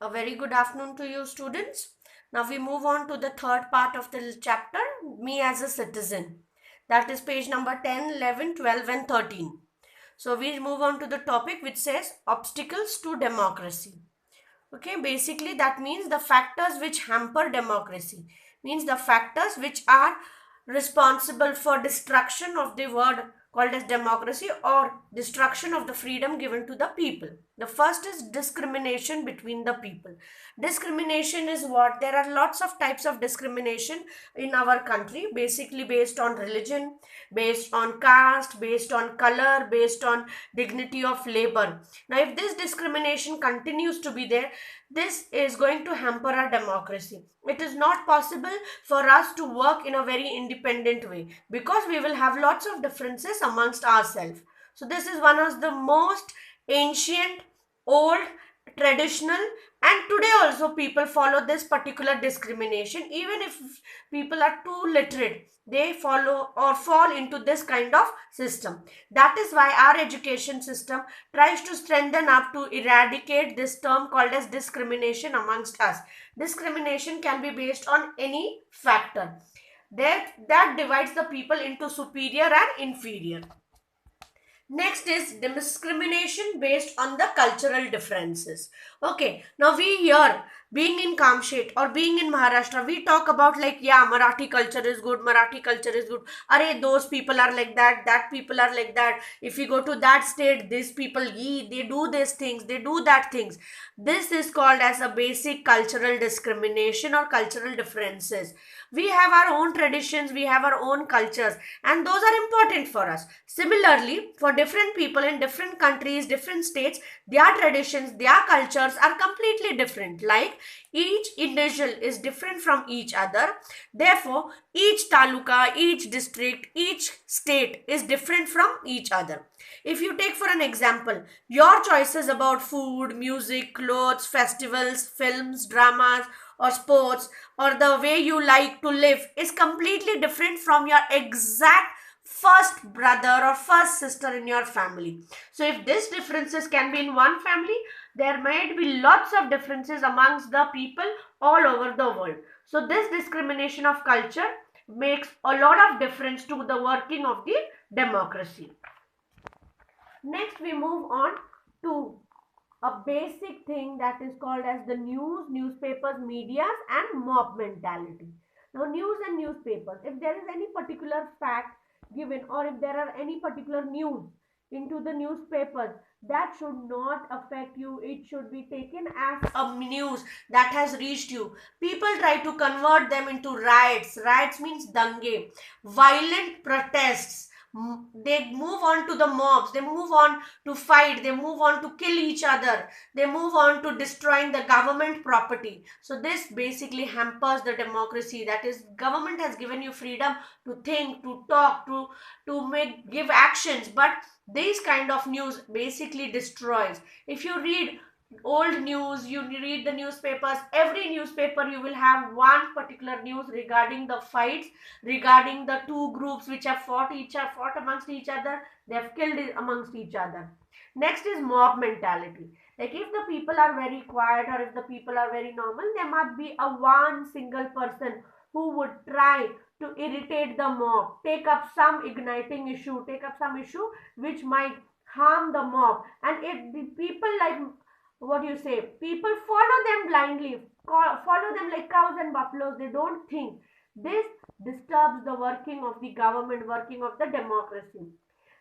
A very good afternoon to you, students. Now we move on to the third part of the chapter, Me as a Citizen. That is page number 10, 11, 12, and 13. So we move on to the topic which says Obstacles to Democracy. Okay, basically that means the factors which hamper democracy, means the factors which are responsible for destruction of the word called as democracy or destruction of the freedom given to the people. The first is discrimination between the people. Discrimination is what? There are lots of types of discrimination in our country, basically based on religion, based on caste, based on color, based on dignity of labor. Now if this discrimination continues to be there, this is going to hamper our democracy. It is not possible for us to work in a very independent way because we will have lots of differences amongst ourselves. So this is one of the most ancient, old, traditional, and today also people follow this particular discrimination. Even if people are too literate, they follow or fall into this kind of system. That is why our education system tries to strengthen up to eradicate this term called as discrimination amongst us. Discrimination can be based on any factor that divides the people into superior and inferior. Next is discrimination based on the cultural differences. Okay, now we here, being in Kamshet or being in Maharashtra, we talk about like, yeah, Marathi culture is good, Marathi culture is good. Arey, those people are like that people are like that. If we go to that state, these people, they do these things, they do that things. This is called as a basic cultural discrimination or cultural differences. We have our own traditions, we have our own cultures, and those are important for us. Similarly, for different people in different countries, different states, their traditions, their cultures are completely different. Like each individual is different from each other. Therefore, each taluka, each district, each state is different from each other. If you take for an example, your choices about food, music, clothes, festivals, films, dramas, or sports, or the way you like to live is completely different from your exact first brother or first sister in your family. So if these differences can be in one family, there might be lots of differences amongst the people all over the world. So this discrimination of culture makes a lot of difference to the working of the democracy. Next we move on to a basic thing that is called as the news, newspapers, medias, and mob mentality. Now, news and newspapers, if there is any particular fact given or if there are any particular news into the newspapers, that should not affect you. It should be taken as a news that has reached you. People try to convert them into riots. Riots means dange, violent protests. They move on to the mobs, they move on to fight, they move on to kill each other, they move on to destroying the government property. So this basically hampers the democracy. That is, government has given you freedom to think, to talk, to make give actions, but this kind of news basically destroys. If you read old news, you read the newspapers, every newspaper you will have one particular news regarding the fights, regarding the two groups which have fought amongst each other, they have killed amongst each other. Next is mob mentality. Like if the people are very quiet or if the people are very normal, there must be a one single person who would try to irritate the mob, take up some igniting issue, take up some issue which might harm the mob. And if the people, like, what do you say, people follow them blindly, follow them like cows and buffaloes, they don't think. This disturbs the working of the government, working of the democracy.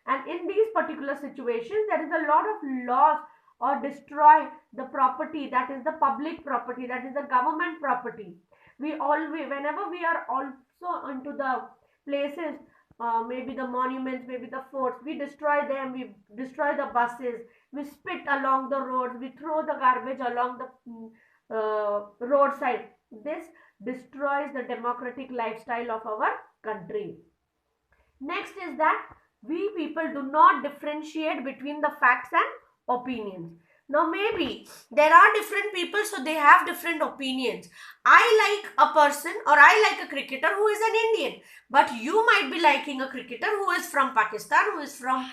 And in these particular situations, there is a lot of loss or destroy the property, that is the public property, that is the government property. We always, whenever we are also into the places, maybe the monuments, maybe the forts, we destroy them, we destroy the buses, we spit along the roads, we throw the garbage along the roadside. This destroys the democratic lifestyle of our country. Next is that we people do not differentiate between the facts and opinions. Now, maybe there are different people, so they have different opinions. I like a person or I like a cricketer who is an Indian, but you might be liking a cricketer who is from Pakistan, who is from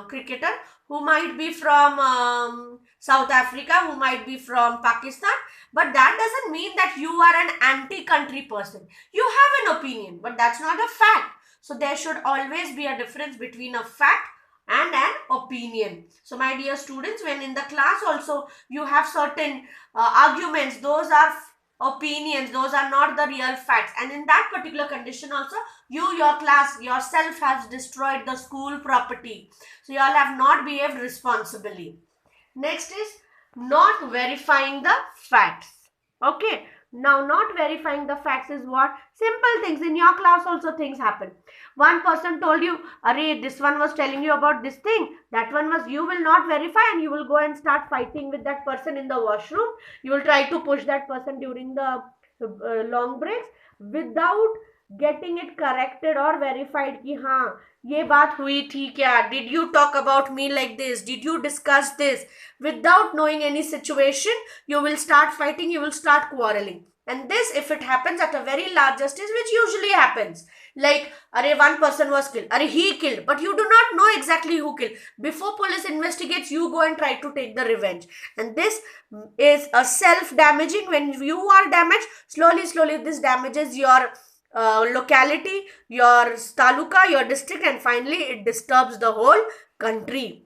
cricketer who might be from South Africa, who might be from Pakistan, but that doesn't mean that you are an anti-country person. You have an opinion, but that's not a fact. So there should always be a difference between a fact and an opinion. So my dear students, when in the class also you have certain arguments, those are opinions, those are not the real facts, and in that particular condition also your class yourself has destroyed the school property, so you all have not behaved responsibly. Next is not verifying the facts. Okay, now not verifying the facts is what? Simple things. In your class also things happen. One person told you, array, this one was telling you about this thing, that one was, you will not verify and you will go and start fighting with that person in the washroom. You will try to push that person during the long breaks without getting it corrected or verified कि हाँ ये बात हुई थी क्या, did you talk about me like this, did you discuss this. Without knowing any situation, you will start fighting, you will start quarreling. And this, if it happens at a very larger stage, which usually happens, like, array, one person was killed, array, he killed, but you do not know exactly who killed. Before police investigates, you go and try to take the revenge. And this is a self-damaging. When you are damaged, slowly this damages your locality, your taluka, your district, and finally it disturbs the whole country.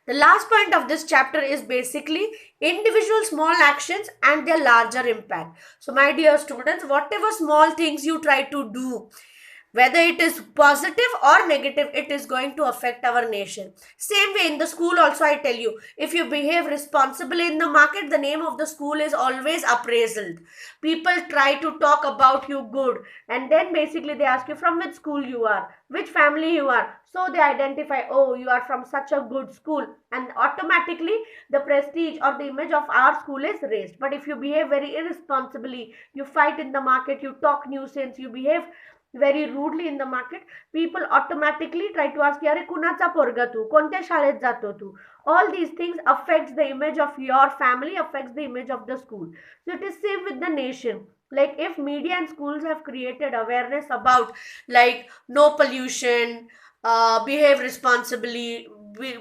The last point of this chapter is basically individual small actions and their larger impact. So my dear students, whatever small things you try to do, whether it is positive or negative, it is going to affect our nation. Same way in the school also, I tell you, if you behave responsibly in the market, the name of the school is always appraisal. People try to talk about you good, and then basically they ask you from which school you are, which family you are. So they identify, oh, you are from such a good school, and automatically the prestige or the image of our school is raised. But if you behave very irresponsibly, you fight in the market, you talk nuisance, you behave very rudely in the market, people automatically try to ask, अरे कुणाचा पोरगा तू, कोणत्या शाळेत जातो तू. All these things affects the image of your family, affects the image of the school. So it is same with the nation. Like if media and schools have created awareness about like no pollution, behave responsibly,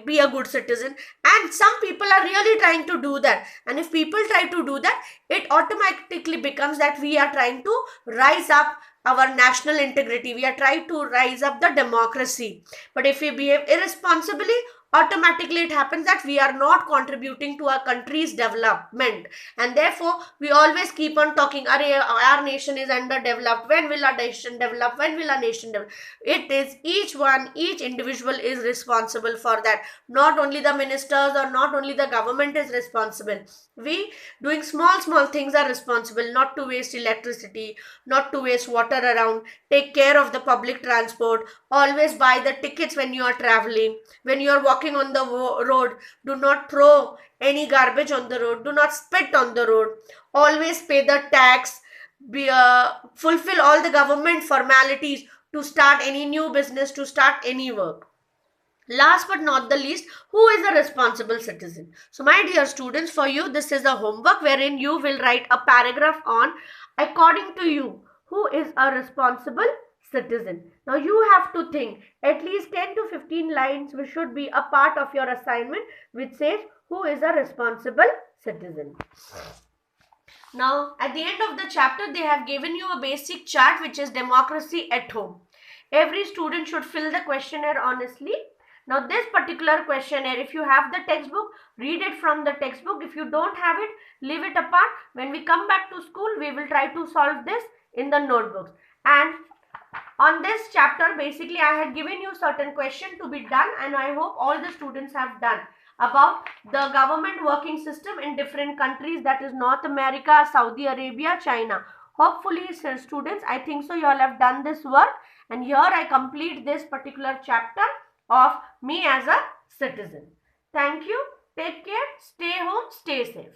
be a good citizen, and some people are really trying to do that, and if people try to do that, it automatically becomes that we are trying to rise up our national integrity, we are trying to rise up the democracy. But if we behave irresponsibly, automatically it happens that we are not contributing to our country's development, and therefore we always keep on talking, our nation is underdeveloped, when will our nation develop, when will our nation develop. It is each individual is responsible for that. Not only the ministers or not only the government is responsible, we doing small things are responsible. Not to waste electricity, not to waste water around, take care of the public transport, always buy the tickets when you are traveling, when you are walking on the road, do not throw any garbage on the road, do not spit on the road, always pay the tax, fulfill all the government formalities to start any new business, to start any work. Last but not the least, who is a responsible citizen? So my dear students, for you this is a homework wherein you will write a paragraph on, according to you, who is a responsible citizen. Now you have to think at least 10 to 15 lines which should be a part of your assignment which says who is a responsible citizen. Now at the end of the chapter they have given you a basic chart which is democracy at home. Every student should fill the questionnaire honestly. Now this particular questionnaire, if you have the textbook, read it from the textbook. If you don't have it, leave it apart. When we come back to school, we will try to solve this in the notebooks. And on this chapter, basically I had given you certain questions to be done, and I hope all the students have done about the government working system in different countries, that is North America, Saudi Arabia, China. Hopefully students, I think so you all have done this work, and here I complete this particular chapter of me as a citizen. Thank you. Take care. Stay home. Stay safe.